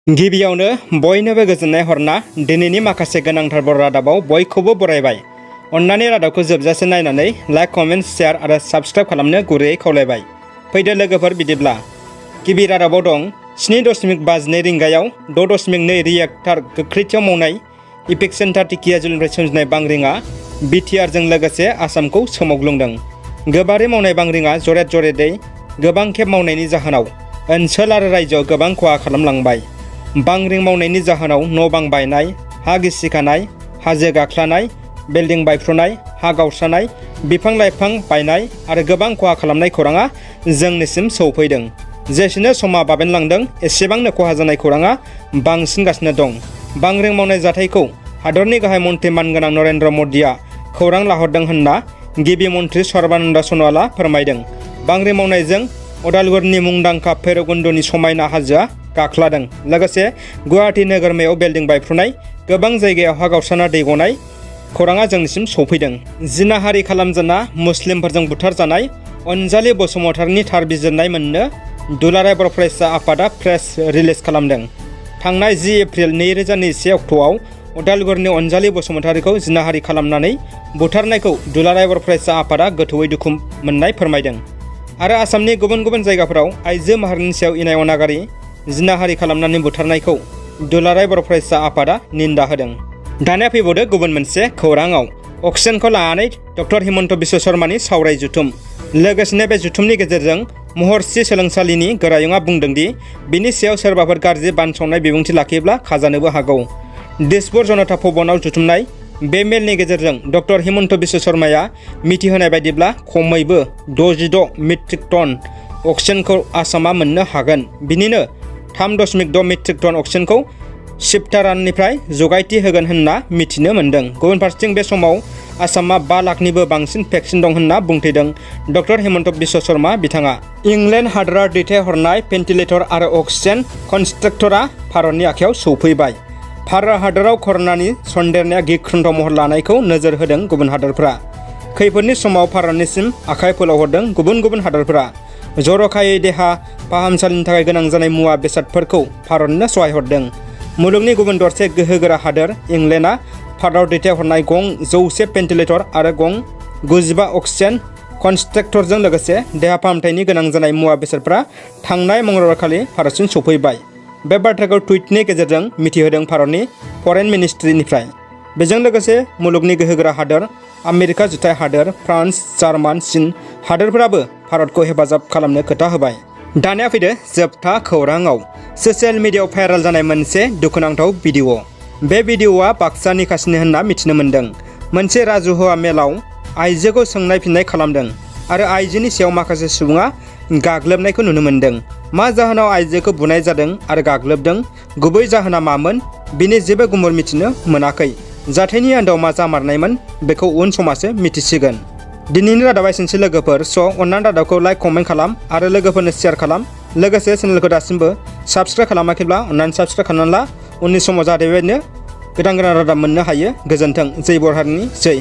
गिबियावनो बयनोबो गोजोननाय हरना दिनैनि माखासे गोनांथार बर' रादाबाव बयखौबो बरायबाय। अन्नानै रादाबखौ जोबजासे नायनानै लाइक, कमेन्ट, शेयार आरो साबस्क्राइब खालामनो गुरैयै खावलायबाय। फैदो लोगोफोर बिदिब्ला। गिबि रादाबाव दं 7.52 रिंगायाव 6.2 रिएक्टर गोख्रैथियाव मावनाय इपिसेन्टार ढेकियाजुलिनिफ्राय सोमजिनाय बांग्रिङा BTRजों लोगोसे आसामखौ सोमावग्लुंदों। गोबारै मावनाय बांग्रिङा जरेदै गोबां खेब मावनायनि जाहोनाव ओनसोल आरो रायजोआव गोबां खहा खालामलांबाय। बांग्रिं मावनायनि जाहोनाव न' बां बायनाय, हा गिसिखानाय, हाजो गाख्लानाय, बिल्डिं बायफ्रुनाय, हा गावस्रानाय, बिफां-लाइफां बायनाय आरो गोबां खहा खालामनाय खौराङा जोंनिसिम सौफैदों। जेसेनो समा बाबेनलांदों एसेबांनो खहा जानाय खौराङा बांसिनगासिनो दं। बांग्रिं मावनाय जाथायखौ हादरनि गाहाय मन्त्रि मानगोनां नरेन्द्र मदिआ खौरां लाहरदों होनना गिबि मन्त्रि सर्बानन्द सन'वालआ फोरमायदों। बांग्रिं मावनायजों अदालगुरिनि मुंदांखा भैरबकुन्दनि समायना हाजोआ गाख्लादों। लोगोसे गुवाहाटी नोगोरमायाव बिल्डिं बायफ्रुनाय, गोबां जायगायाव हा गावस्राना दै गनाय खौराङा जोंनिसिम सौफैदों। जिनाहारि खालामजाना मुस्लिमफोरजों बुथारजानाय अनजालि बसुमतारीनि थार बिजिरनाय मोननो दुलाराय बर' फरायसा आफादा प्रेस रिलिज खालामदों। थांनाय 10 एप्रिल 2021 अक्ट'आव अदालगुरिनि अनजालि बसुमतारीखौ जिनाहारि खालामनानै बुथारनायखौ दुलाराय बर' फरायसा आफादा गोथौयै दुखु मोननाय फोरमायदों आरो आसामनि गुबुन गुबुन जायगाफोराव आइजो माहारिनि सायाव इनाय अनागारि जिनाहारि खालामनानै बुथारनायखौ दुलाराय बर' फरायसा आफादा निन्दा होदों। दानिया फैबावदो गुबुन मोनसे खौराङाव। अक्सिजेनखौ लानानै डक्टर हिमन्त बिश्व शर्मानि सावराय जथुम। लोगोसेनो बे जथुमनि गेजेरजों महर्षि सोलोंसालिनि गोरायुङा बुंदों दि बिनि सायाव सोरबाफोर गाज्रि बानसावनाय बिबुंथि लाखियोब्ला खाजानोबो हागौ। दिसपुर जनता भवनाव जथुमनाय बे मेलनि गेजेरजों डक्टर हिमन्त बिश्व शर्माया मिथिहोनाय बायदिब्ला खमैबो 66 मेट्रिक टन अक्सिजेनखौ आसामा मोननो हागोन। बिनिनो 3.6 मेट्रिक टन अक्सिजेनखौ शिबटाराननिफ्राय जगायथि होगोन होनना मिथिनो मोन्दों। गुबुन फारसेथिं बे समाव आसामा 5 लाखनिबो बांसिन भेक्सिन दं होनना बुंथिदों डक्टर हिमन्त बिश्व शर्मा बिथाङा। इंलेन्ड हादोरा दैथायहरनाय भेन्टिलेटर आरो अक्सिजेन कनसेन्ट्रेटरा भारतनि आखायाव सौफैबाय। भारत हादोराव कर'नानि सन्देरनाया गिख्रंथाव महर लानायखौ नोजोर होदों गुबुन हादोरफोरा। खैफोदनि समाव भारतनिसिम आखाइ फोलावहरदों गुबुन गुबुन हादोरफोरा। जर'खायै देहा फाहामसालिनि थाखाय गोनां जानाय मुवा बेसादफोरखौ भारतनो सहाय हरदों। मुलुगनि गुबुन दरसे गोहोगोरा हादोर इंलेन्डआ भारताव दैथायहरनाय गं 100 भेन्टिलेटर आरो गं 95 अक्सिजेन कनसेन्ट्रेटरजों लोगोसे देहा फाहामथायनि गोनां जानाय मुवा बेसादफोरा थांनाय मंगलबारखालि भारतसिम सौफैबाय। बे बाथ्राखौ टुइटनि गेजेरजों मिथिहोदों भारतनि फरेन मिनिस्ट्रिनिफ्राय। बेजों लोगोसे मुलुगनि गोहोगोरा हादोर आमेरिका जुथाइ हादोर, फ्रान्स, जार्मान, चीन हादोरफोराबो भारतखौ हेफाजाब खालामनो खोथा होबाय। दानिया फैदो जोबथा खौराङाव। ससियेल मिडियायाव भाइरेल जानाय मोनसे दुखुनांथाव भिडिअ'। बे भिडिअ'आ बाक्सानि खासिनि होनना मिथिनो मोन्दों। मोनसे राजुहुआ मेलाव आइजोखौ सोंनाय फिननाय खालामदों आरो आइजोनि सायाव माखासे सुबुङा गाग्लोबनायखौ नुनो मोन्दों। मा जाहोनाव आइजोखौ बुनाय जादों आरो गाग्लोबदों, गुबै जाहोना मामोन, बिनि जेबो गुमुर मिथिनो मोनाखै। जाथायनि आन्दोआव मा जामारनायमोन बेखौ उन समासो मिथिसिगोन। दिनैनि रादाबा एसेनोसै लोगोफोर। अन्नानै रादाबखौ लाइक, कमेन्ट खालाम आरो लोगोफोरनो शेयार खालाम। लोगोसे चेनेलखौ दासिमबो साबस्क्राइब खालामाखैब्ला अन्नानै साबस्क्राइब खालामना ला। उननि समाव जाहाथे बेबायदिनो गोदान गोदान रादाब मोननो हायो। गोजोन्थों। जै बर' हारिनि जै।